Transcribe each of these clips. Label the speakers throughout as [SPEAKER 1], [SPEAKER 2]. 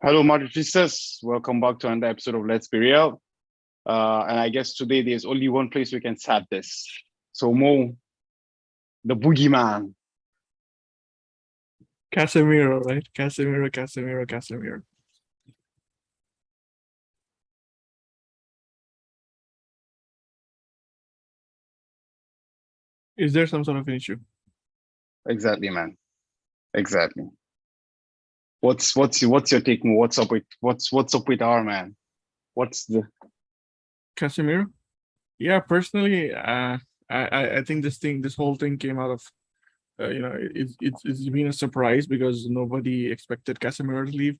[SPEAKER 1] Hello, Madridistas. Welcome back to another episode of Let's Be Real. And I guess today there's only one place we can start this. So, Mo, the boogeyman.
[SPEAKER 2] Casemiro, right? Casemiro. Is there some sort of an issue?
[SPEAKER 1] Exactly, man. Exactly. What's your take, Mo? What's up with our man? What's the
[SPEAKER 2] Casemiro? Yeah, personally, I think this whole thing came out of, it's been a surprise because nobody expected Casemiro to leave,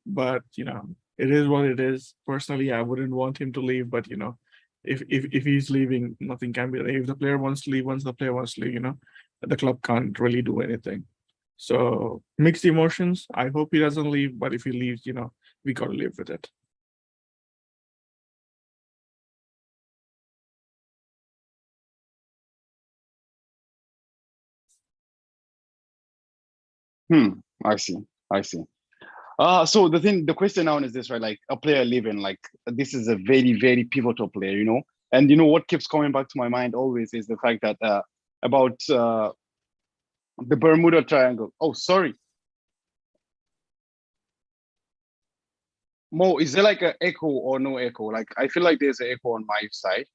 [SPEAKER 2] but it is what it is. Personally, I wouldn't want him to leave, but if he's leaving, nothing can be done. If the player wants to leave, once the player wants to leave, the club can't really do anything. So mixed emotions. I hope he doesn't leave, but if he leaves, we gotta live with it.
[SPEAKER 1] I see. So the question now is this, right? Like a player leaving, like this is a very, very pivotal player, And what keeps coming back to my mind always is the fact that about the Bermuda Triangle. Oh, sorry. Mo, is there like an echo or no echo? Like I feel like there's an echo on my side.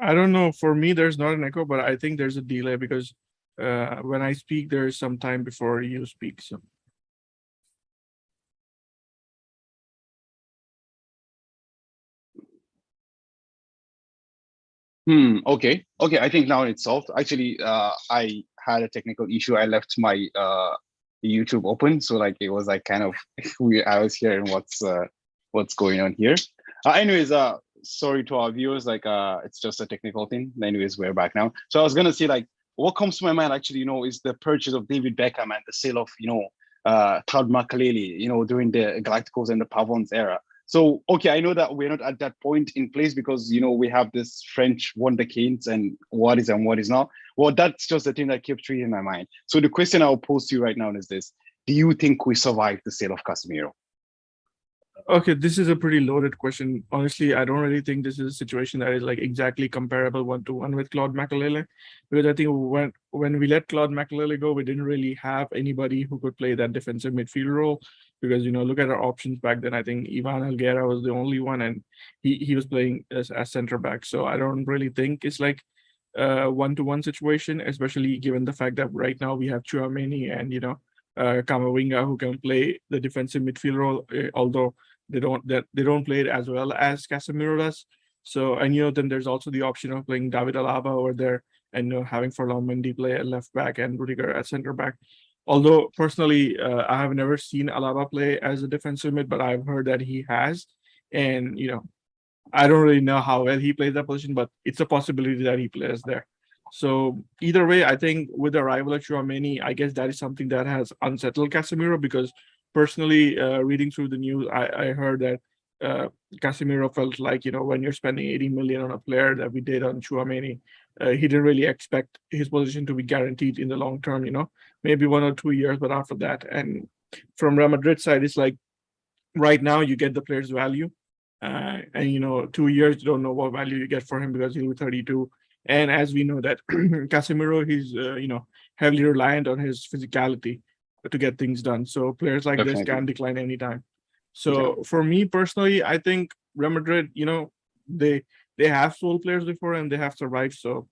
[SPEAKER 2] I don't know. For me, there's not an echo, but I think there's a delay because when I speak, there's some time before you speak. So
[SPEAKER 1] Okay. I think now it's solved. Actually, I had a technical issue. I left my YouTube open, so like it was like kind of I was hearing what's going on here. Anyways, sorry to our viewers. Like, it's just a technical thing. Anyways, we're back now. So I was gonna say like, what comes to my mind actually, is the purchase of David Beckham and the sale of Claude Makelele, during the Galacticos and the Pavons era. So, okay, I know that we're not at that point in place because, we have this French wonderkinds and what is not. Well, that's just the thing that kept reading my mind. So the question I'll pose to you right now is this. Do you think we survived the sale of Casemiro?
[SPEAKER 2] okay, this is a pretty loaded question. Honestly, I don't really think this is a situation that is like exactly comparable one-to-one with Claude Makelele, because I think when we let Claude Makelele go, we didn't really have anybody who could play that defensive midfield role. Because look at our options back then. I think Ivan Helguera was the only one, and he was playing as center back. So I don't really think it's like a one-to-one situation, especially given the fact that right now we have Tchouaméni and Camavinga who can play the defensive midfield role, although they don't play it as well as Casemiro does. So, and then there's also the option of playing David Alaba over there and having Ferland Mendy play at left back and Rudiger at center back. Although personally, I have never seen Alaba play as a defensive mid, but I've heard that he has, and I don't really know how well he plays that position, but it's a possibility that he plays there. So either way, I think with the arrival of Tchouaméni, I guess that is something that has unsettled Casemiro because personally, reading through the news, I heard that Casemiro felt like, when you're spending 80 million on a player that we did on Tchouaméni, he didn't really expect his position to be guaranteed in the long term, maybe 1 or 2 years, but after that. And from Real Madrid side, it's like right now you get the player's value. And 2 years, you don't know what value you get for him because he'll be 32. And as we know that Casemiro, he's heavily reliant on his physicality to get things done. So players like this can decline anytime. So for me personally, I think Real Madrid, they have sold players before and they have survived. So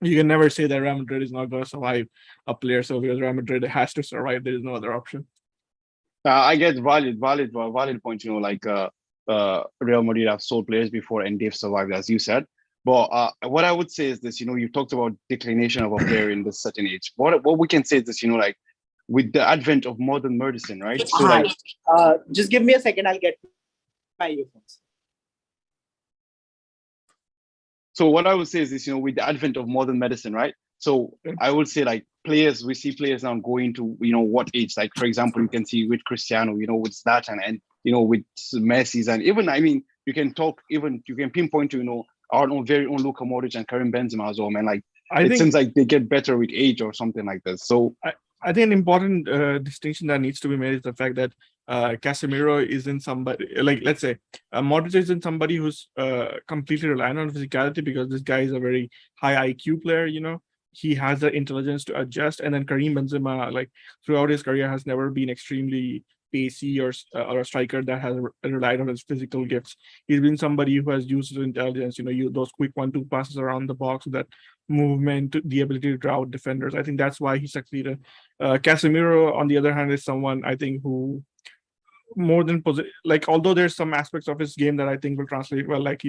[SPEAKER 2] you can never say that Real Madrid is not going to survive a player. So because Real Madrid has to survive, there is no other option.
[SPEAKER 1] I get valid point. Real Madrid have sold players before and they've survived, as you said. But what I would say is this: you talked about declination of a player in this certain age. What we can say is this: like with the advent of modern medicine, right?
[SPEAKER 3] So just give me a second. I'll get my earphones.
[SPEAKER 1] So what I would say is this: with the advent of modern medicine, right? So I would say like we see players now going to what age? Like for example, you can see with Cristiano, with Zlatan, and with Messi's, and even you can pinpoint to our own very own Luka Modric and Karim Benzema as well, man. Like it seems like they get better with age or something like this. So
[SPEAKER 2] I think an important distinction that needs to be made is the fact that Casemiro isn't somebody like, let's say, Modric isn't somebody who's completely reliant on physicality, because this guy is a very high IQ player. He has the intelligence to adjust. And then Karim Benzema, like throughout his career, has never been extremely pacey or a striker that has relied on his physical gifts. He's been somebody who has used his intelligence, those quick 1-2 passes around the box, that movement, the ability to draw out defenders. I think that's why he succeeded. Casemiro, on the other hand, is someone I think who more than although there's some aspects of his game that I think will translate well, like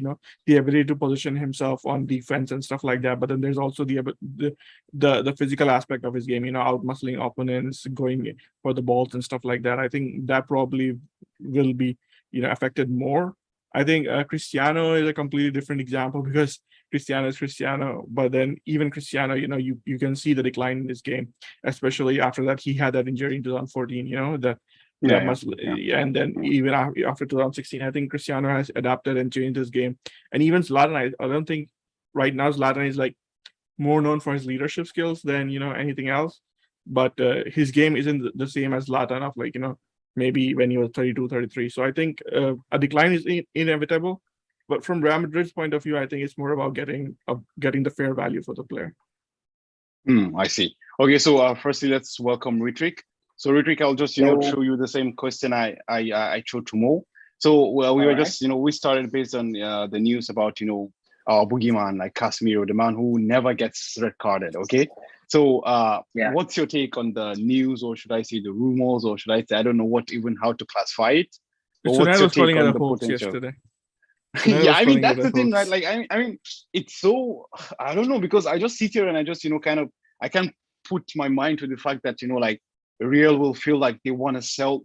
[SPEAKER 2] the ability to position himself on defense and stuff like that. But then there's also the physical aspect of his game, out muscling opponents, going for the balls and stuff like that. I think that probably will be affected more. I think Cristiano is a completely different example, because Cristiano is Cristiano, but then even Cristiano, you can see the decline in his game, especially after that he had that injury in 2014. And then even after 2016, I think Cristiano has adapted and changed his game. And even Zlatan, I don't think right now Zlatan is like more known for his leadership skills than anything else. But his game isn't the same as Zlatan of maybe when he was 32, 33. So I think a decline is inevitable. But from Real Madrid's point of view, I think it's more about getting the fair value for the player.
[SPEAKER 1] I see. Okay, so firstly, let's welcome Ritwik. So Ritwik, I'll just show you the same question I showed to Mo. So we were just we started based on the news about our boogeyman like Casemiro, the man who never gets red carded. Okay, so what's your take on the news, or should I say the rumors, or should I say, I don't know how to classify it.
[SPEAKER 2] But what's your take on the potential yesterday?
[SPEAKER 1] Yeah, I mean that's the thing, right? Like I mean, it's so, I don't know, because I just sit here and I just I can't put my mind to the fact that like Real will feel like they want to sell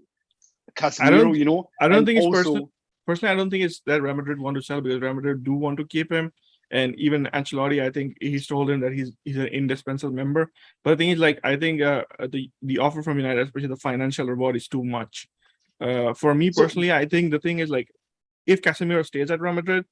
[SPEAKER 1] Casemiro.
[SPEAKER 2] I don't think it's personally. I don't think it's that Real Madrid want to sell, because Real Madrid do want to keep him. And even Ancelotti, I think he's told him that he's an indispensable member. But the thing is, I think the offer from United, especially the financial reward, is too much. For me personally, I think the thing is, if Casemiro stays at Real Madrid,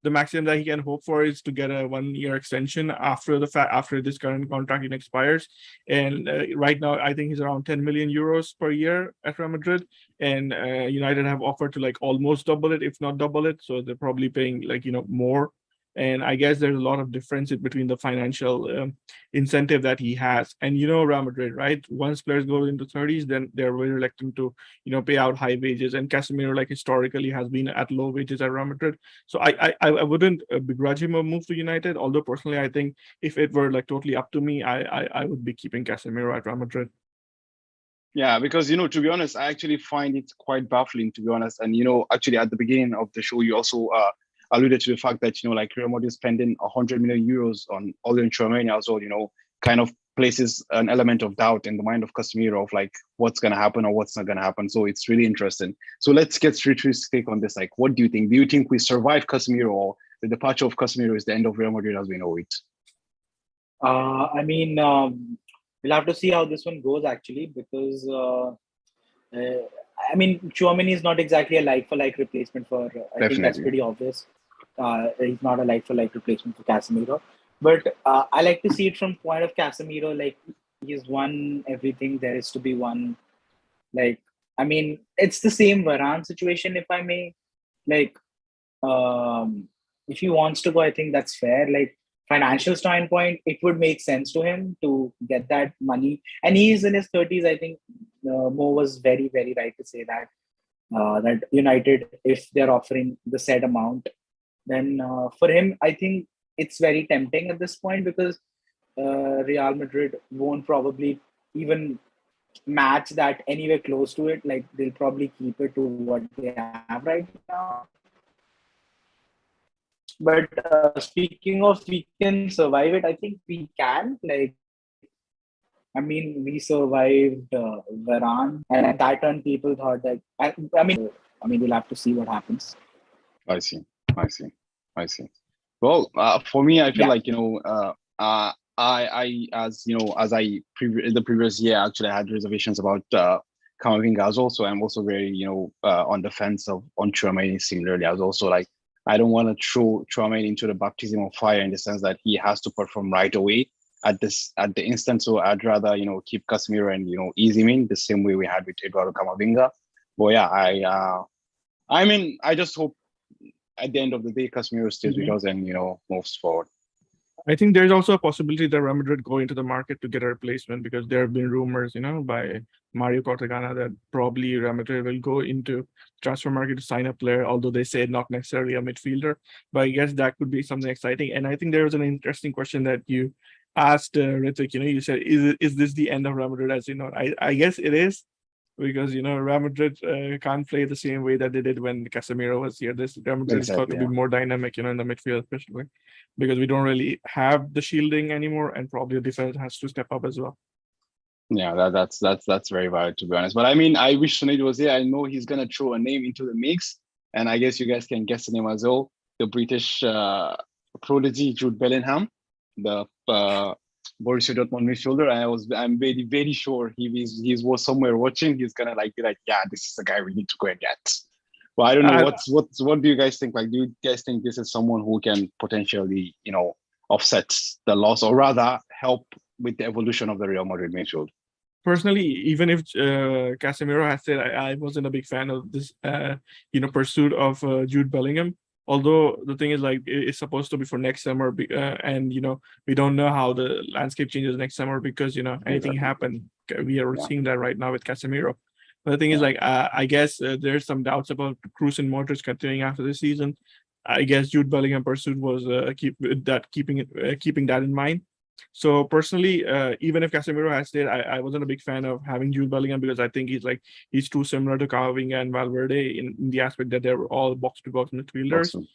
[SPEAKER 2] the maximum that he can hope for is to get a 1-year extension after this current contract expires. And right now, I think he's around 10 million euros per year at Real Madrid. And United have offered to almost double it, if not double it. So they're probably paying more. And I guess there's a lot of difference between the financial incentive that he has. And Real Madrid, right? Once players go into 30s, then they're very reluctant to pay out high wages. And Casemiro, historically, has been at low wages at Real Madrid. So I wouldn't begrudge him a move to United. Although personally, I think if it were totally up to me, I would be keeping Casemiro at Real Madrid.
[SPEAKER 1] Yeah, because to be honest, I actually find it quite baffling, to be honest. And actually at the beginning of the show, you also alluded to the fact that Real Madrid spending 100 million euros on Aurelien Tchouameni as well, kind of places an element of doubt in the mind of Casemiro of what's going to happen or what's not going to happen. So it's really interesting. So let's get straight to his take on this. What do you think? Do you think we survive Casemiro, or the departure of Casemiro is the end of Real Madrid as we know it?
[SPEAKER 3] I mean, we'll have to see how this one goes, actually, because I mean, Tchouameni is not exactly a like-for-like replacement for. I think that's pretty obvious. He's not a like-for-like replacement for Casemiro. But I like to see it from point of Casemiro. He's won everything there is to be won. I mean, it's the same Varane situation, if I may. If he wants to go, I think that's fair. Financial standpoint, it would make sense to him to get that money. And he's in his 30s. I think Mo was very, very right to say that. That United, if they're offering the said amount, then for him, I think it's very tempting at this point, because Real Madrid won't probably even match that anywhere close to it. They'll probably keep it to what they have right now. But speaking of, we can survive it. I think we can. I mean, we survived Varane, and at that turn, people thought that. I mean, we'll have to see what happens.
[SPEAKER 1] I see. Well, for me, I feel I as the previous year, actually, I had reservations about Camavinga as well. So I'm also very on the fence on Tchouameni. Similarly, I was also I don't want to throw Tchouameni into the baptism of fire, in the sense that he has to perform right away at the instant. So I'd rather keep Casemiro and ease him in the same way we had with Eduardo Camavinga. But yeah, I mean, I just hope at the end of the day, Casemiro stays with us and moves forward.
[SPEAKER 2] I think there's also a possibility that Real Madrid go into the market to get a replacement, because there have been rumors, by Mario Cortegana that probably Real Madrid will go into transfer market to sign a player, although they say not necessarily a midfielder. But I guess that could be something exciting. And I think there was an interesting question that you asked, Ritik. You said, is this the end of Real Madrid as you know? I guess it is, because Real Madrid can't play the same way that they did when Casemiro was here. This Real Madrid has got to be more dynamic, in the midfield especially, because we don't really have the shielding anymore, and probably the defense has to step up as well.
[SPEAKER 1] Yeah, that's very valid, to be honest. But I mean, I wish Sinead was here. I know he's gonna throw a name into the mix, and I guess you guys can guess the name as well. The British prodigy Jude Bellingham, the Borussia Dortmund midfielder. I'm very very sure he was somewhere watching. He's gonna be like, yeah, this is the guy we need to go and get. Well, I don't know what do you guys think? Like, do you guys think this is someone who can potentially offset the loss, or rather help with the evolution of the Real Madrid midfield?
[SPEAKER 2] Personally, even if Casemiro has said I wasn't a big fan of this, pursuit of Jude Bellingham. Although the thing is, like, it's supposed to be for next summer, and we don't know how the landscape changes next summer, because anything happen. We are seeing that right now with Casemiro. But the thing is, like, I guess there's some doubts about Kroos and Modric continuing after this season. I guess Jude Bellingham pursuit was keeping that in mind. So personally, even if Casemiro has stayed, I wasn't a big fan of having Jude Bellingham, because I think he's too similar to Camavinga and Valverde in the aspect that they're all box-to-box midfielders.
[SPEAKER 1] Awesome.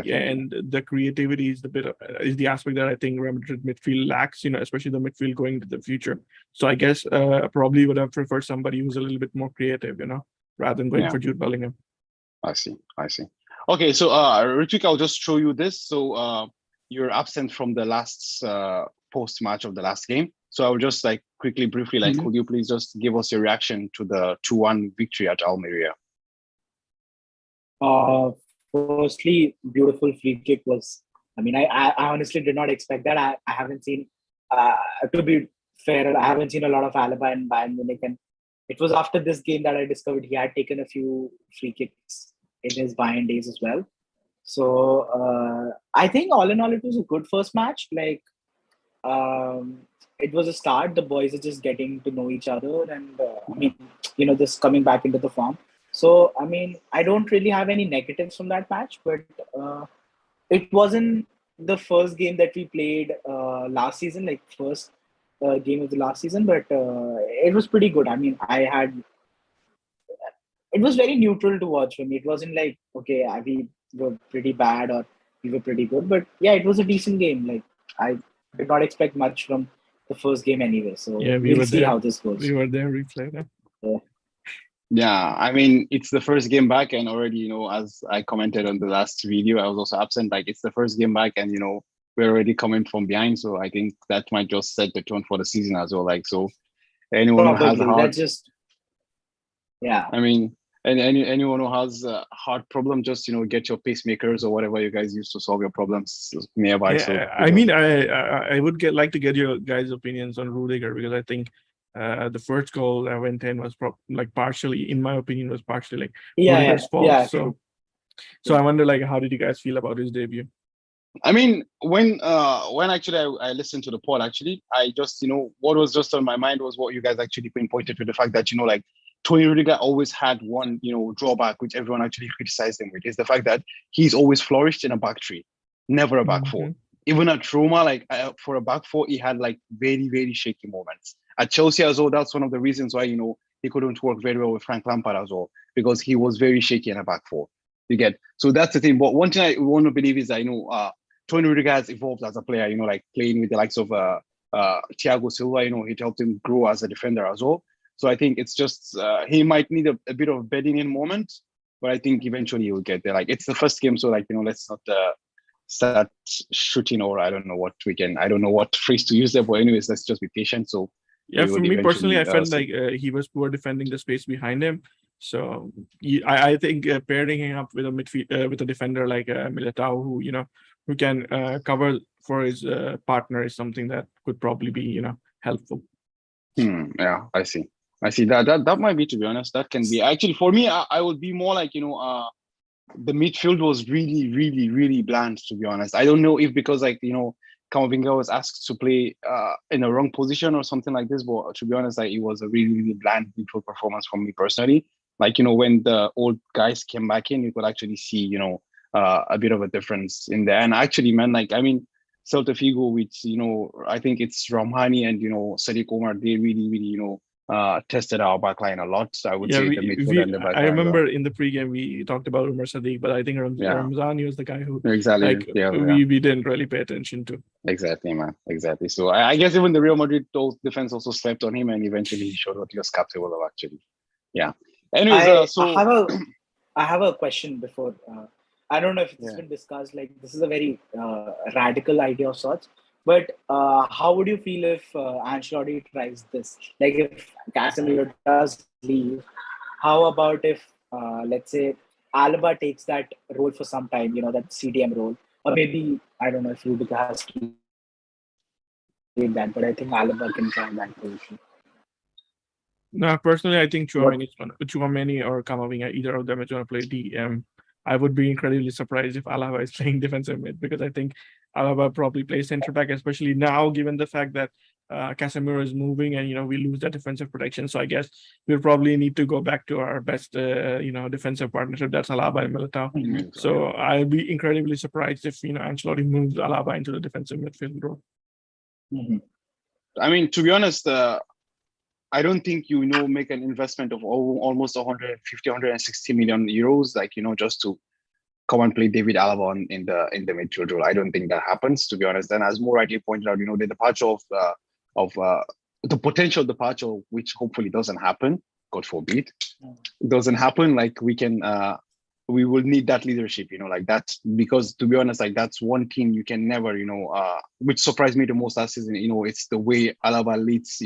[SPEAKER 2] Yeah, and the creativity is the aspect that I think Real Madrid midfield lacks, especially the midfield going into the future. So I guess probably would have preferred somebody who's a little bit more creative, rather than going for Jude Bellingham.
[SPEAKER 1] I see. Okay, so Ritik, I'll just show you this. So you're absent from the last post match of the last game. So I will just quickly, briefly, could you please just give us your reaction to the 2-1 victory at Almeria?
[SPEAKER 3] Firstly, beautiful free kick was. I mean, I honestly did not expect that. I haven't seen. To be fair, I haven't seen a lot of Alaba and Bayern Munich, and it was after this game that I discovered he had taken a few free kicks in his Bayern days as well. So I think all in all, it was a good first match. It was a start. The boys are just getting to know each other, and I mean, this coming back into the form. So I mean, I don't really have any negatives from that match, but it wasn't the first game that we played last season, first game of the last season, but it was pretty good. I mean, it was very neutral to watch for me. It wasn't like, okay, we were pretty bad or we were pretty good, but yeah, it was a decent game. I did not expect much from the first game anyway. So
[SPEAKER 2] yeah,
[SPEAKER 3] we'll see how this goes.
[SPEAKER 2] We were there, we played that.
[SPEAKER 1] Yeah, I mean, it's the first game back, and already, as I commented on the last video, I was also absent. It's the first game back, and we're already coming from behind. So I think that might just set the tone for the season as well. So anyone who has a heart, I mean, and anyone who has a heart problem, just get your pacemakers or whatever you guys use to solve your problems nearby.
[SPEAKER 2] Yeah, so I mean, I would like to get your guys' opinions on Rudiger, because I think the first goal that went in was partially, in my opinion, was partially Rudiger's fault. Yeah, so I wonder, how did you guys feel about his debut?
[SPEAKER 1] I mean, when actually I listened to the pod, actually, I just, what was just on my mind was what you guys actually pinpointed to the fact that, Tony Rudiger always had one, drawback, which everyone actually criticized him with, is the fact that he's always flourished in a back three, never a back four. Even at Roma, for a back four, he had very, very shaky moments. At Chelsea as well, that's one of the reasons why, he couldn't work very well with Frank Lampard as well, because he was very shaky in a back four. You get? So that's the thing. But one thing I want to believe is that, Tony Rudiger has evolved as a player, playing with the likes of Thiago Silva, it helped him grow as a defender as well. So I think it's just, he might need a bit of bedding in moment, but I think eventually he'll get there. It's the first game, so let's not start shooting, or I don't know what phrase to use there, but anyways, let's just be patient. So
[SPEAKER 2] yeah, for me personally, I felt like he was poor defending the space behind him. So I think pairing him up with a midfield with a defender like Militao, who can cover for his partner, is something that could probably be helpful.
[SPEAKER 1] Yeah, I see. I see that might be, to be honest, that can be actually for me. I would be more like the midfield was really, really, really bland, to be honest. I don't know if because like Camavinga was asked to play in a wrong position or something like this, but to be honest, like it was a really, really bland midfield performance from me personally. Like when the old guys came back in, you could actually see a bit of a difference in there. And actually, man, like I mean, Celta Vigo with I think it's Romani and Sadiq Omar, they really, really tested our backline a lot. So I would say the midfield and the
[SPEAKER 2] I
[SPEAKER 1] backline.
[SPEAKER 2] remember in the pregame we talked about Umar Sadiq, but I think
[SPEAKER 1] Yeah.
[SPEAKER 2] Ramzani was the guy who
[SPEAKER 1] Exactly.
[SPEAKER 2] we didn't really pay attention to.
[SPEAKER 1] Exactly, man. Exactly. So I guess even the Real Madrid defense also slept on him, and eventually he showed what he was capable of. Actually, yeah. Anyways,
[SPEAKER 3] I have a question before. I don't know if it's been discussed. Like this is a very radical idea of sorts. But how would you feel if Ancelotti tries this? Like if Casemiro does leave, how about if let's say Alaba takes that role for some time? That CDM role, or maybe I don't know if Rudiger has to take that, but I think Alaba can try that position.
[SPEAKER 2] No, personally, I think Chouameni or Camavinga, either of them is going to play DM. I would be incredibly surprised if Alaba is playing defensive mid because I think Alaba probably plays center back, especially now, given the fact that Casemiro is moving and we lose that defensive protection. So I guess we'll probably need to go back to our best defensive partnership. That's Alaba and Militao. Mm-hmm. So I'll be incredibly surprised if Ancelotti moves Alaba into the defensive midfield role.
[SPEAKER 1] Mm-hmm. I mean, to be honest, I don't think make an investment of almost 150, 160 million euros, like just to come and play David Alaba in the midfield role. I don't think that happens, to be honest. And as more rightly pointed out, the departure of the potential departure, which hopefully doesn't happen, God forbid, doesn't happen. Like we will need that leadership, like that, because to be honest, like that's one thing you can never, which surprised me the most last season. It's the way Alaba leads,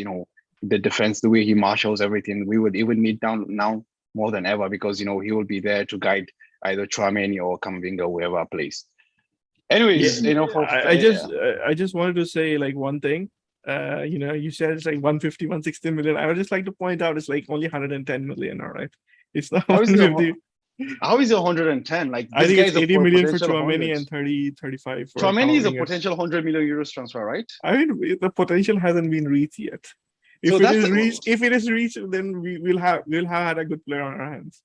[SPEAKER 1] the defense, the way he marshals everything. We would even need now more than ever because he will be there to guide either Tchouaméni or Camavinga, whoever plays. Anyways,
[SPEAKER 2] I just wanted to say like one thing. You said it's like 150, 160 million. I would just like to point out it's like only 110 million. All right, it's not 150.
[SPEAKER 1] How is it 110? Like
[SPEAKER 2] I think it's 80 million for Tchouaméni and 35 for
[SPEAKER 1] Tchouaméni is a potential 100 million euros transfer, right?
[SPEAKER 2] I mean, the potential hasn't been reached yet. If it is reached, then we'll have had a good player on our hands.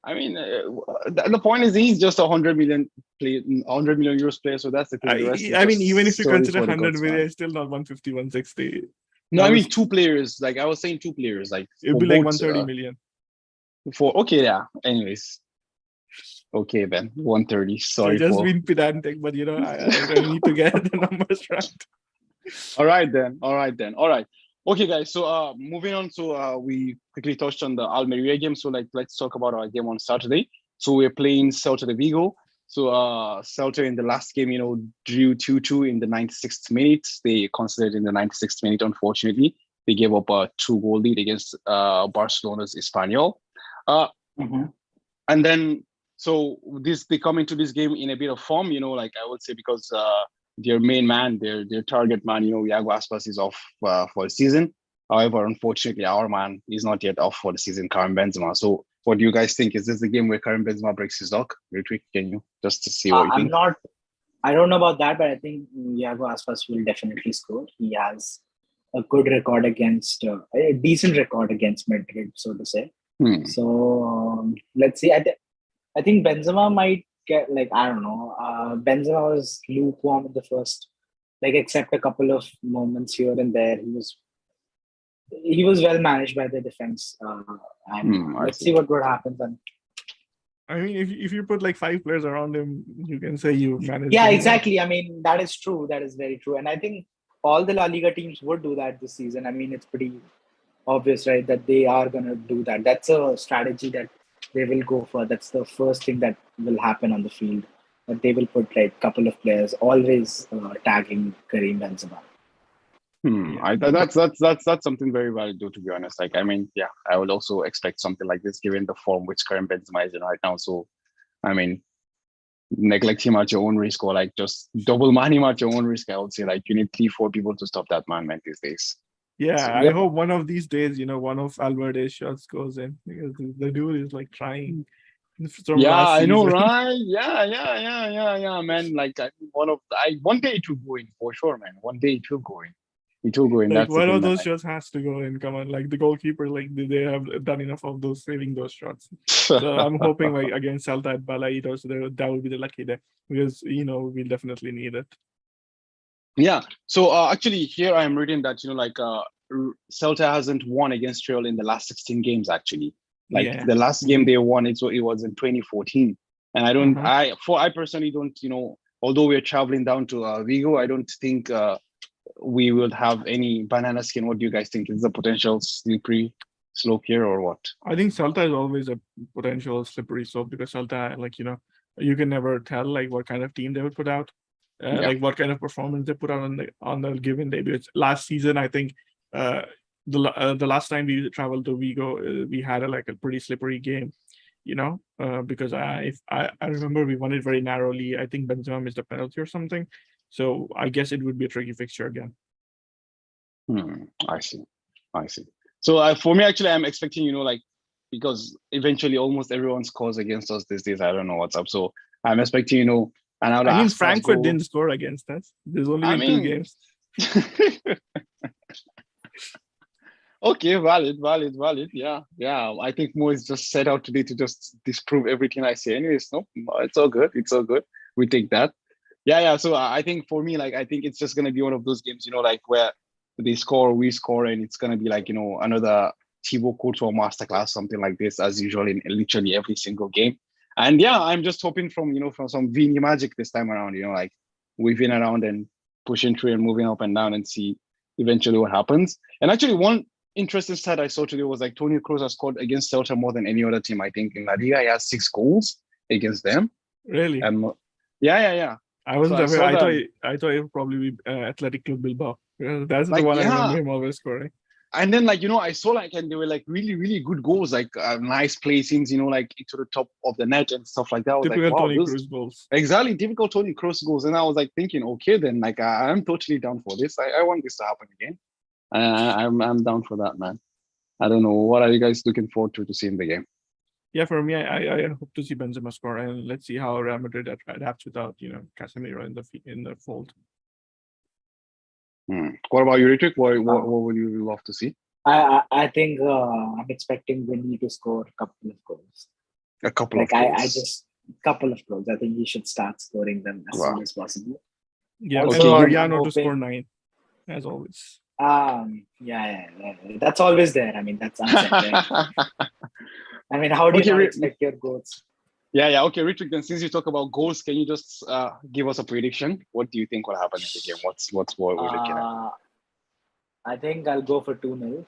[SPEAKER 1] I mean, the point is he's just 100 million euros player, so that's the thing.
[SPEAKER 2] I mean, even if you consider 100 million, it's still not 150, 160.
[SPEAKER 1] No, I mean two players. Like I was saying, two players. Like
[SPEAKER 2] it'll be like 130 million.
[SPEAKER 1] Anyways. Okay, then 130. Sorry,
[SPEAKER 2] I just been pedantic, but I really need to get the numbers right.
[SPEAKER 1] All right. Okay, guys. So moving on to we quickly touched on the Almeria game. So let's talk about our game on Saturday. So we're playing Celta Vigo. So Celta in the last game, drew 2-2 in the 96th minute. They conceded in the 96th minute, unfortunately. They gave up a 2-goal lead against Barcelona's Espanyol. And then so they come into this game in a bit of form, like I would say, because their main man, their target man, Iago Aspas is off for the season. However, unfortunately, our man is not yet off for the season, Karim Benzema. So what do you guys think? Is this the game where Karim Benzema breaks his luck? Retweet, can you just to see what you think?
[SPEAKER 3] I don't know about that, but I think Iago Aspas will definitely score. He has a good record against, a decent record against Madrid, so to say. So let's see. I think Benzema might get I don't know. Benzema was lukewarm in the first, except a couple of moments here and there. He was well managed by the defense. And let's see what happens. And
[SPEAKER 2] I mean, if you put 5 players around him, you can say you managed.
[SPEAKER 3] Yeah, exactly. I mean, that is true. That is very true. And I think all the La Liga teams would do that this season. I mean, it's pretty obvious, right, that they are going to do that. That's a strategy that they will go for. That's the first thing that will happen on the field. That they will put a couple of players always tagging Karim Benzema.
[SPEAKER 1] That's something very valid, though, to be honest. I mean, yeah, I would also expect something like this given the form which Karim Benzema is in right now. So, I mean, neglect him at your own risk, or just double man him at your own risk. I would say you need 3-4 people to stop that man these days.
[SPEAKER 2] Yeah,
[SPEAKER 1] So,
[SPEAKER 2] I
[SPEAKER 1] yeah.
[SPEAKER 2] hope one of these days, one of Alvarez's shots goes in because the dude is like trying from
[SPEAKER 1] Yeah,
[SPEAKER 2] last
[SPEAKER 1] I know,
[SPEAKER 2] season.
[SPEAKER 1] right? Yeah, man. Like one day it will go in for sure, man. One day it will go in. It will go in.
[SPEAKER 2] Like
[SPEAKER 1] That's the
[SPEAKER 2] one
[SPEAKER 1] thing,
[SPEAKER 2] of
[SPEAKER 1] man.
[SPEAKER 2] those shots has to go in. Come on, like the goalkeeper, like they have done enough of those saving those shots. So I'm hoping like against Celta at Balaídos, so that would be the lucky day because we'll definitely need it.
[SPEAKER 1] Yeah. So actually, here I am reading that Celta hasn't won against Real in the last 16 games. Actually, like
[SPEAKER 2] Yeah.
[SPEAKER 1] the last game they won, it was in 2014. And I personally don't, although we're traveling down to Vigo, I don't think we will have any banana skin. What do you guys think? Is the potential slippery slope here or what?
[SPEAKER 2] I think Celta is always a potential slippery slope because Celta, like you can never tell like what kind of team they would put out, like what kind of performance they put out on the given day. Because last season, I think the last time we traveled to Vigo, we had a pretty slippery game, because I remember we won it very narrowly. I think Benzema missed a penalty or something, so I guess it would be a tricky fixture again.
[SPEAKER 1] I see. So for me, actually, I'm expecting, because eventually almost everyone scores against us these days. I don't know what's up. So I'm expecting, another.
[SPEAKER 2] I mean, Frankfurt didn't score against us. There's only been 2 games.
[SPEAKER 1] Okay, valid. Yeah. I think Mo is just set out today to just disprove everything I say. Anyways, no, it's all good. We take that. Yeah. So I think for me, I think it's just gonna be one of those games, where they score, we score, and it's gonna be another Thibaut Courtois masterclass, something like this, as usual in literally every single game. And yeah, I'm just hoping from some Vini magic this time around. Weaving around and pushing through and moving up and down and see eventually what happens. And actually, one interesting stat I saw today was Toni Kroos has scored against Celta more than any other team. I think in La Liga he has 6 goals against them.
[SPEAKER 2] Really?
[SPEAKER 1] Yeah.
[SPEAKER 2] I wasn't aware. I thought it would probably be Athletic Club Bilbao. That's the one I remember him always scoring.
[SPEAKER 1] And then I saw and they were really, really good goals, nice placings, into the top of the net and stuff like that. I was
[SPEAKER 2] typical
[SPEAKER 1] wow,
[SPEAKER 2] Toni Kroos goals.
[SPEAKER 1] Exactly, typical Toni Kroos goals. And I was thinking, okay, then I'm totally down for this. I want this to happen again. I'm down for that, man. I don't know. What are you guys looking forward to see in the game?
[SPEAKER 2] Yeah, for me, I hope to see Benzema score, and let's see how Real Madrid adapts without Casemiro in the fold.
[SPEAKER 1] What about you, Ritik? What would you love to see?
[SPEAKER 3] I think I'm expecting Vinny to score a couple of goals.
[SPEAKER 1] A couple of goals.
[SPEAKER 3] I just couple of goals. I think he should start scoring them as soon as possible.
[SPEAKER 2] Yeah, also, and Mariano to score 9, as always.
[SPEAKER 3] Yeah, that's always there. I mean, that's unsaid, right? I mean, how do you not expect your goals?
[SPEAKER 1] Yeah. Okay, Richard, then since you talk about goals, can you just give us a prediction? What do you think will happen in the game? What's what we're looking at?
[SPEAKER 3] I think I'll go for 2-0.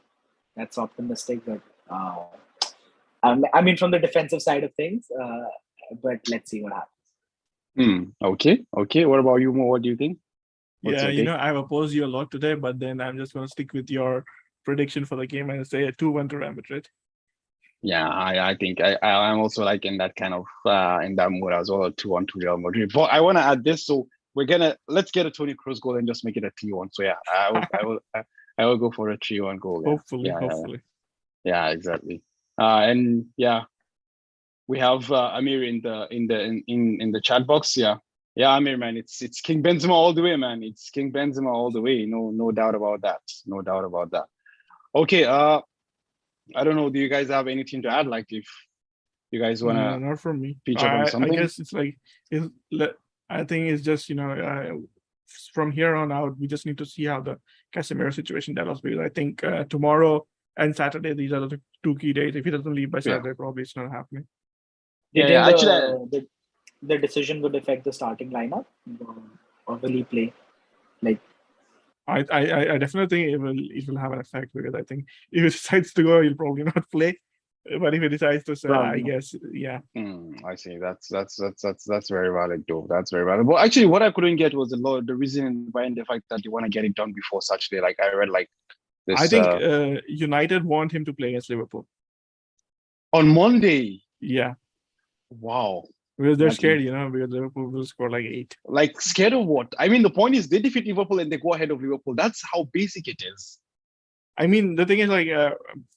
[SPEAKER 3] That's optimistic, but I mean, from the defensive side of things, but let's see what happens.
[SPEAKER 1] Okay. What about you, Mo? What do you think?
[SPEAKER 2] I've opposed you a lot today, but then I'm just going to stick with your prediction for the game and say a 2-1 to Real Madrid.
[SPEAKER 1] Yeah, I think I'm also in that kind of in that mood as well, 2-1 to Real Madrid. But I want to add this, so let's get a Toni Kroos goal and just make it a 3-1. So yeah, I will go for a 3-1 goal.
[SPEAKER 2] Hopefully.
[SPEAKER 1] Yeah, exactly. And yeah, we have Amir in the chat box. Yeah, Amir, man, it's King Benzema all the way, man. It's King Benzema all the way. No doubt about that. No doubt about that. Okay. I don't know. Do you guys have anything to add? If you guys wanna?
[SPEAKER 2] Not from me.
[SPEAKER 1] Pitch up on something.
[SPEAKER 2] I guess it's I think it's just from here on out, we just need to see how the Casemiro situation develops, because I think tomorrow and Saturday, these are the 2 key days. If he doesn't leave by Saturday, probably it's not happening.
[SPEAKER 3] Yeah. Actually, the decision would affect the starting lineup, or will he play?
[SPEAKER 2] I definitely think it will have an effect, because I think if he decides to go, he'll probably not play. But if he decides to sell, I guess, yeah.
[SPEAKER 1] I see. That's very valid, though. That's very valid. But actually, what I couldn't get was the reason behind the fact that you want to get it done before Saturday. I read this.
[SPEAKER 2] I think United want him to play against Liverpool
[SPEAKER 1] on Monday.
[SPEAKER 2] Yeah.
[SPEAKER 1] Wow.
[SPEAKER 2] Because they're scared, because Liverpool will score 8.
[SPEAKER 1] Scared of what? I mean, the point is they defeat Liverpool and they go ahead of Liverpool. That's how basic it is.
[SPEAKER 2] I mean, the thing is, like,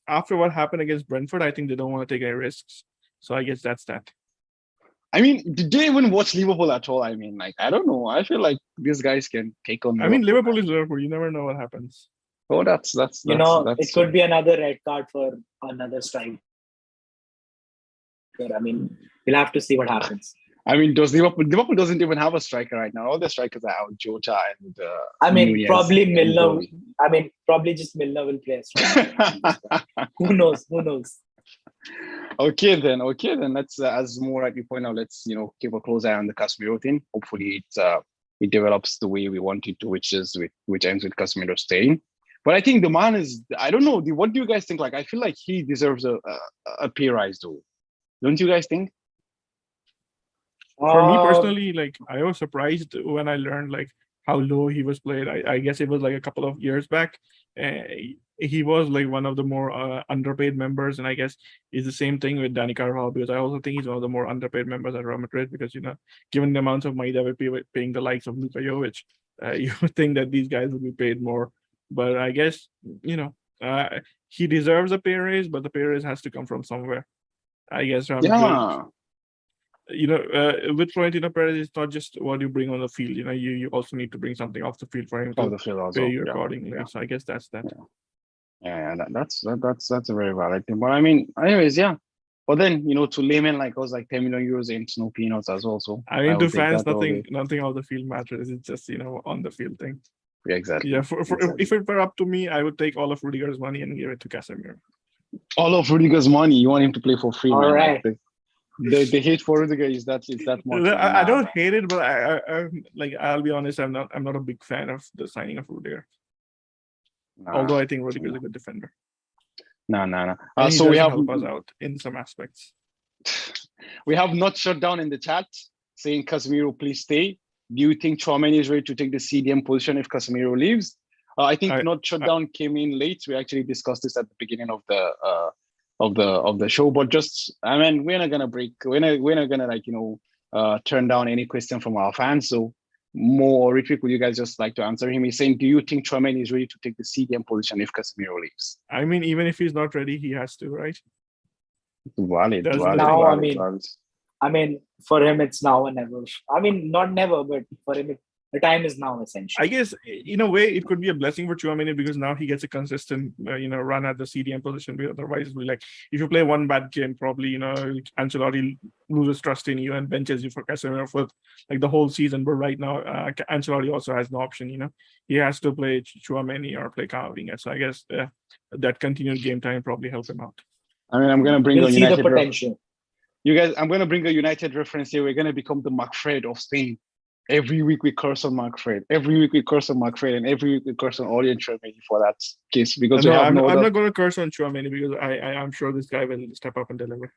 [SPEAKER 2] after what happened against Brentford, I think they don't want to take any risks. So I guess that's that.
[SPEAKER 1] I mean, did they even watch Liverpool at all? I mean, like, I don't know. I feel like these guys can take on.
[SPEAKER 2] I mean, Liverpool is Liverpool. You never know what happens.
[SPEAKER 1] Oh, that's
[SPEAKER 3] it could be another red card for another striker. I mean, we'll have to see what happens.
[SPEAKER 1] I mean, Liverpool doesn't even have a striker right now. All the strikers are out, Jota and
[SPEAKER 3] I mean,
[SPEAKER 1] Nunez
[SPEAKER 3] probably
[SPEAKER 1] and
[SPEAKER 3] Milner.
[SPEAKER 1] Bowie.
[SPEAKER 3] I mean, probably just Milner will play a striker. Who knows? Who knows?
[SPEAKER 1] Okay then. Let's, as more rightly point out, let's keep a close eye on the Casemiro thing. Hopefully, it develops the way we want it to, which ends with Casemiro staying. But I think the man is. I don't know. What do you guys think? Like, I feel like he deserves a pay rise, though. Don't you guys think?
[SPEAKER 2] For me personally, like, I was surprised when I learned like how low he was played. I guess it was like a couple of years back. He was like one of the more underpaid members, and I guess it's the same thing with Dani Carvajal, because I also think he's one of the more underpaid members at Real Madrid, because given the amount of money that we're paying the likes of Luka Jovic, you would think that these guys would be paid more. But I guess he deserves a pay raise, but the pay raise has to come from somewhere. I guess Real Madrid, with Florentino Perez, it's not just what you bring on the field. You also need to bring something off the field for him to pay you accordingly. Yeah. So I guess that's that.
[SPEAKER 1] Yeah, that's a very valid thing. But I mean, anyways, yeah. But then to laymen like us, like 10 million euros ain't no peanuts as well. So
[SPEAKER 2] I mean, to fans, nothing off the field matters. It's just on the field thing.
[SPEAKER 1] Yeah, exactly.
[SPEAKER 2] Yeah, if it were up to me, I would take all of Rudiger's money and give it to Casemiro.
[SPEAKER 1] All of Rudiger's money? You want him to play for free?
[SPEAKER 3] All
[SPEAKER 1] man.
[SPEAKER 3] right.
[SPEAKER 1] Like, the hate for Rudiger is that much.
[SPEAKER 2] I don't hate it, but I'll be honest, I'm not a big fan of the signing of Rudiger. Although I think Rudiger is a good defender.
[SPEAKER 1] No.
[SPEAKER 2] So we have help us out in some aspects.
[SPEAKER 1] We have not shut down in the chat saying Casemiro, please stay. Do you think Tchouaméni is ready to take the CDM position if Casemiro leaves? I think not shut down came in late. We actually discussed this at the beginning of the show, but just, I mean, we're not gonna break. We're not gonna turn down any question from our fans. So more Ritvik, would you guys just like to answer him? He's saying, do you think Tchouaméni is ready to take the CDM position if Casemiro leaves?
[SPEAKER 2] I mean, even if he's not ready, he has to, right?
[SPEAKER 1] Valid.
[SPEAKER 3] I mean, for him, it's now or never. I mean, not never, but for him, the time is now, essentially.
[SPEAKER 2] I guess, in a way, it could be a blessing for Tchouaméni, because now he gets a consistent, run at the CDM position. Otherwise, like, if you play one bad game, probably, Ancelotti loses trust in you and benches you for Casemiro for like the whole season. But right now, Ancelotti also has no option. He has to play Tchouaméni or play Camavinga. So I guess that continued game time probably helped him out.
[SPEAKER 1] I mean, I'm going to bring
[SPEAKER 3] a United the potential.
[SPEAKER 1] You guys, I'm going to bring a United reference here. We're going to become the McFred of Spain. Every week we curse on McFred. And every week we curse on Aurelien Tchouaméni for that case. Because
[SPEAKER 2] I'm not going to curse on Tchouaméni, because I'm sure this guy will step up and deliver.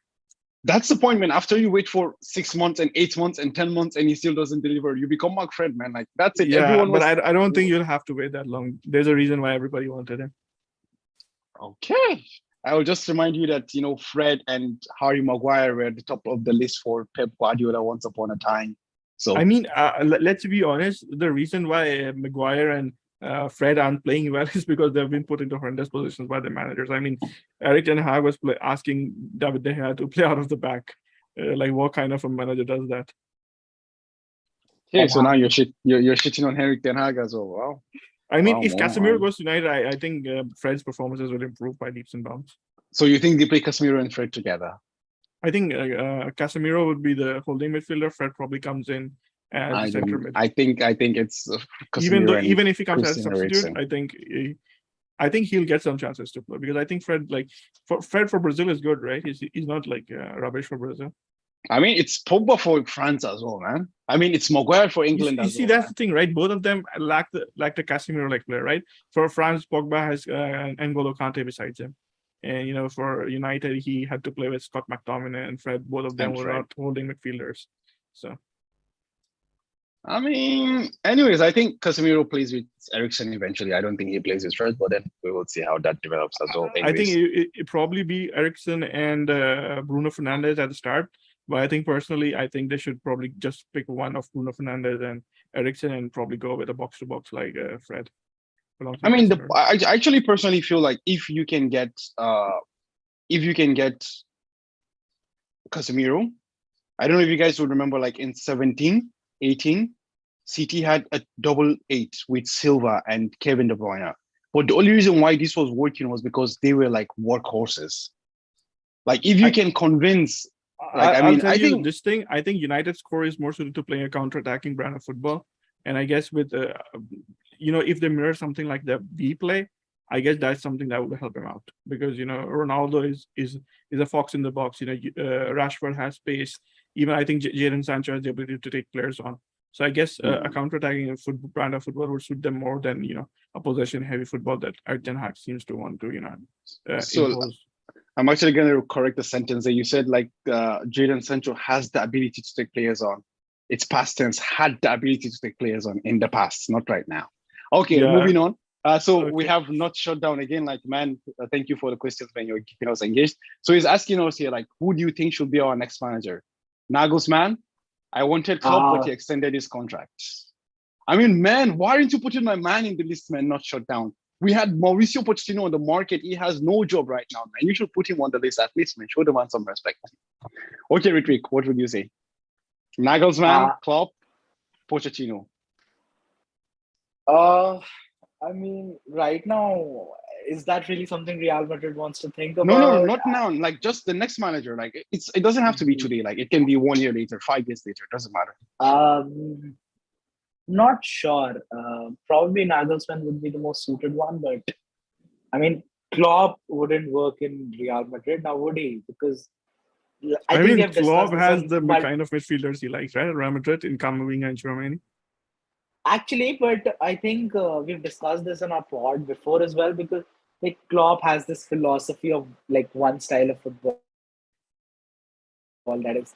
[SPEAKER 1] That's the point, man. After you wait for 6 months and 8 months and 10 months and he still doesn't deliver, you become McFred, man. Like, that's it.
[SPEAKER 2] Yeah, I don't think you'll have to wait that long. There's a reason why everybody wanted him.
[SPEAKER 1] Okay. I will just remind you that, Fred and Harry Maguire were at the top of the list for Pep Guardiola once upon a time. So
[SPEAKER 2] I mean, let's be honest. The reason why Maguire and Fred aren't playing well is because they've been put into horrendous positions by the managers. I mean, Erik ten Hag was asking David De Gea to play out of the back. Like, what kind of a manager does that?
[SPEAKER 1] Okay, so now you're shitting on Erik ten Hag as well. Wow.
[SPEAKER 2] I mean, if Casemiro goes to United, I think Fred's performances will improve by leaps and bounds.
[SPEAKER 1] So you think they play Casemiro and Fred together?
[SPEAKER 2] I think Casemiro would be the holding midfielder. Fred probably comes in as center mid.
[SPEAKER 1] I think it's Casemiro
[SPEAKER 2] even if he comes as a substitute, I think he'll get some chances to play, because I think Fred for Brazil is good, right? He's not like rubbish for Brazil.
[SPEAKER 1] I mean, it's Pogba for France as well, man. I mean, it's Maguire for England as well.
[SPEAKER 2] You see, that's the thing, right? Both of them lack the Casemiro-like player, right? For France, Pogba has N'Golo Kante besides him. And, for United, he had to play with Scott McTominay and Fred. Both of them were not holding midfielders. So,
[SPEAKER 1] I mean, anyways, I think Casemiro plays with Eriksen eventually. I don't think he plays with Fred, but then we will see how that develops as well.
[SPEAKER 2] I think it probably be Eriksen and Bruno Fernandes at the start. But I think personally, they should probably just pick one of Bruno Fernandes and Eriksen and probably go with a box-to-box like Fred.
[SPEAKER 1] I mean, I actually personally feel like if you can get Casemiro, I don't know if you guys would remember, like in 17, 18, City had a double 8 with Silva and Kevin De Bruyne. But the only reason why this was working was because they were like workhorses. Like if you can convince, like I mean, I think
[SPEAKER 2] this thing. I think United's core is more suited to playing a counter-attacking brand of football. And I guess with if they mirror something like that we play, I guess that's something that would help him out because Ronaldo is a fox in the box. Rashford has pace. Even I think Jadon Sancho has the ability to take players on. So I guess a counter-attacking brand of football would suit them more than a possession-heavy football that Ten Hag seems to want to impose.
[SPEAKER 1] I'm actually going to correct the sentence that you said. Like Jadon Sancho has the ability to take players on. It's past tense. Had the ability to take players on in the past, not right now. Okay, moving on. We have not shut down again. Like, man, thank you for the questions, man. You're keeping us engaged. So he's asking us here, like, who do you think should be our next manager? Nagelsmann. I wanted Klopp, but he extended his contract. I mean, man, why aren't you putting my man in the list, man? Not shut down. We had Mauricio Pochettino on the market. He has no job right now, man. You should put him on the list at least, man. Show the man some respect. Okay, Ritwik, what would you say? Nagelsmann, Klopp, Pochettino.
[SPEAKER 3] I mean, right now, is that really something Real Madrid wants to think about?
[SPEAKER 1] No, not now. Like just the next manager. Like it doesn't have to be today. Like it can be 1 year later, 5 years later. It doesn't matter.
[SPEAKER 3] Not sure. Probably Nagelsmann would be the most suited one, but I mean, Klopp wouldn't work in Real Madrid now, would he? Because
[SPEAKER 2] I think Klopp has the kind of midfielders he likes, right? Real Madrid in Camavinga and Tchouaméni.
[SPEAKER 3] Actually, but I think we've discussed this on our pod before as well, because like Klopp has this philosophy of like one style of football that is,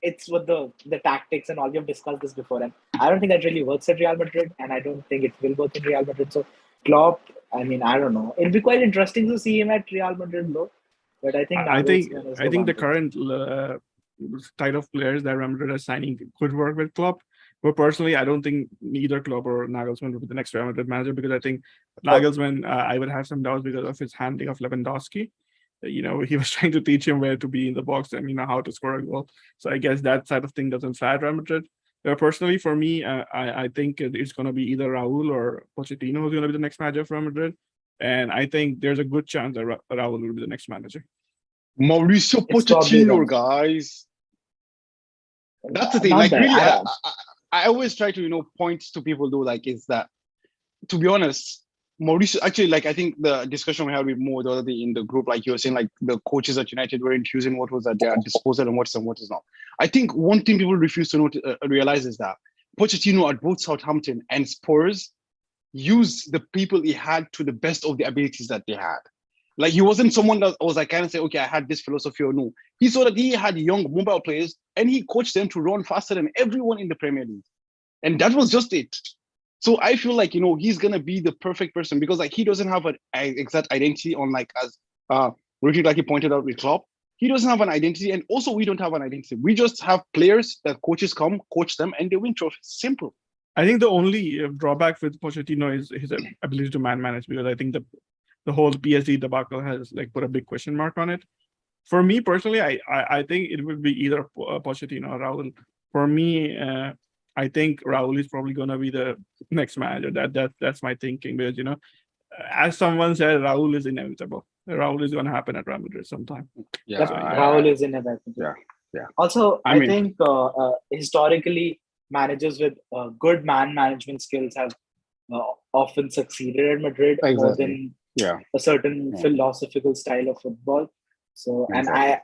[SPEAKER 3] it's with the tactics and all. We've discussed this before, and I don't think that really works at Real Madrid, and I don't think it will work in Real Madrid. So Klopp, I mean, I don't know. It'll be quite interesting to see him at Real Madrid, though. But I think
[SPEAKER 2] the current type of players that Real Madrid are signing could work with Klopp. But personally, I don't think neither Klopp or Nagelsmann will be the next Real Madrid manager, because I think Nagelsmann, I would have some doubts because of his handling of Lewandowski. He was trying to teach him where to be in the box and how to score a goal. So I guess that side of thing doesn't fly at Real Madrid. Personally, for me, I think it's going to be either Raul or Pochettino who's going to be the next manager for Real Madrid. And I think there's a good chance that Raul will be the next manager.
[SPEAKER 1] Mauricio Pochettino, guys. That's the thing. Like, really, I always try to, point to people, though, like, is that, to be honest, Mauricio, actually, like, I think the discussion we had with Mo the other day in the group, like you were saying, like, the coaches at United weren't using what was at their disposal and what is not. I think one thing people refuse to realize is that Pochettino at both Southampton and Spurs used the people he had to the best of the abilities that they had. Like, he wasn't someone that was like, kind of say, okay, I had this philosophy or no. He saw that he had young mobile players and he coached them to run faster than everyone in the Premier League. And that was just it. So I feel like, he's going to be the perfect person, because like he doesn't have an exact identity on, like, as Richard, like he pointed out with Klopp, he doesn't have an identity. And also we don't have an identity. We just have players that coaches come, coach them, and they win trophies. Simple.
[SPEAKER 2] I think the only drawback with Pochettino is his ability to manage, because I think the whole PSG debacle has like put a big question mark on it. For me personally, I think it would be either Pochettino or Raul. For me, I think Raul is probably going to be the next manager. That's my thinking, because as someone said, Raul is inevitable. Raul is going to happen at Real Madrid sometime.
[SPEAKER 3] Yeah, so, Raul is inevitable.
[SPEAKER 1] Yeah.
[SPEAKER 3] Also, I think historically, managers with good man management skills have often succeeded at Madrid more than a certain philosophical style of football. So, I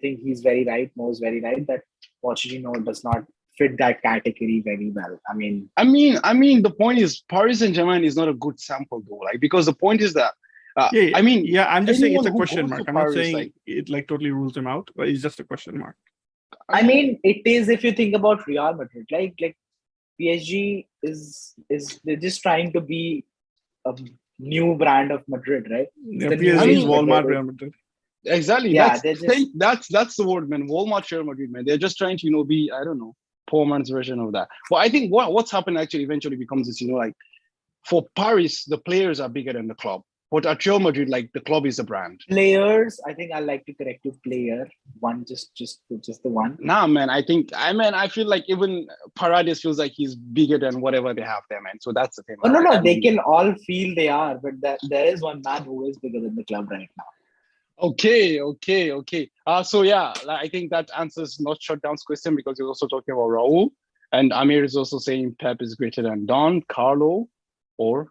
[SPEAKER 3] think he's very right. Mo is very right that Pochettino does not fit that category very well. I mean,
[SPEAKER 1] the point is Paris Saint-Germain is not a good sample, though. Like, because the point is that
[SPEAKER 2] I'm just saying it's a question mark. I'm not saying it like totally rules him out, but it's just a question mark.
[SPEAKER 3] I mean, it is if you think about Real Madrid, like PSG is they're just trying to be a new brand of Madrid, right?
[SPEAKER 2] PSG is Walmart Real Madrid.
[SPEAKER 1] Exactly. Yeah, that's the word, man. Walmart Real Madrid, man. They're just trying to be, I don't know, poor man's version of that. But I think what's happened actually eventually becomes this, like for Paris, the players are bigger than the club. But at Real Madrid, like the club is a brand.
[SPEAKER 3] Players, I think I like to correct you. Player one, just the one.
[SPEAKER 1] Nah, man. I feel like even Paredes feels like he's bigger than whatever they have there, man. So that's the thing.
[SPEAKER 3] Oh no, they can all feel they are, but there is one man who is bigger than the club right now.
[SPEAKER 1] Okay. So yeah, like, I think that answers not Shutdown's question because you're also talking about Raul, and Amir is also saying Pep is greater than Don, Carlo, or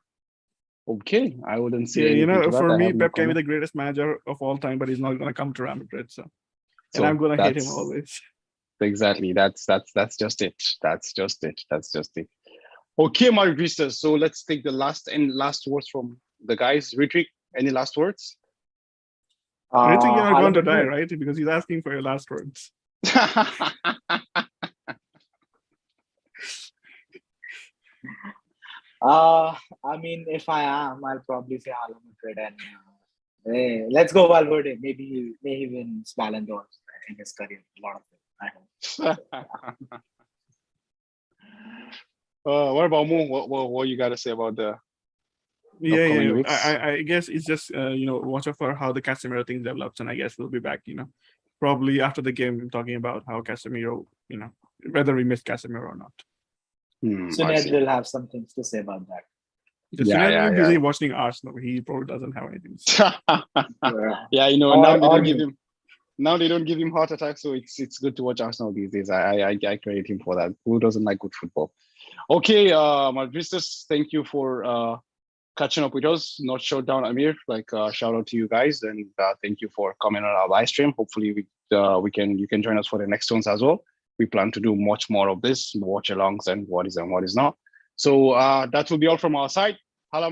[SPEAKER 1] okay. I wouldn't say.
[SPEAKER 2] Yeah, for me, Pep can be the greatest manager of all time, but he's not going to come to Real Madrid. So and I'm going to hate him always.
[SPEAKER 1] Exactly. That's just it. That's just it. Okay, Madridistas. So let's take the last words from the guys. Ritwik, any last words?
[SPEAKER 2] I think you're not going to die, right? Because he's asking for your last words.
[SPEAKER 3] I mean, if I am, I'll probably say Hala Madrid and let's go Valverde. Maybe he wins Ballon d'Or in his career. A lot of it, I hope.
[SPEAKER 1] What about Mo? What you got to say about the?
[SPEAKER 2] Yeah. I guess it's just watch out for how the Casemiro thing develops, and I guess we'll be back. Probably after the game, talking about how Casemiro, whether we missed Casemiro or not.
[SPEAKER 3] So Ned will have some things to say about that.
[SPEAKER 2] He's busy watching Arsenal. He probably doesn't have anything to say.
[SPEAKER 1] Now they don't give him heart attacks, so it's good to watch Arsenal these days. I credit him for that. Who doesn't like good football? Okay, Madridistas, thank you for catching up with us. Not shut down, Amir. Shout out to you guys, and thank you for coming on our live stream. Hopefully, you can join us for the next ones as well. We plan to do much more of this, watch alongs and what is not. So that will be all from our side. Hala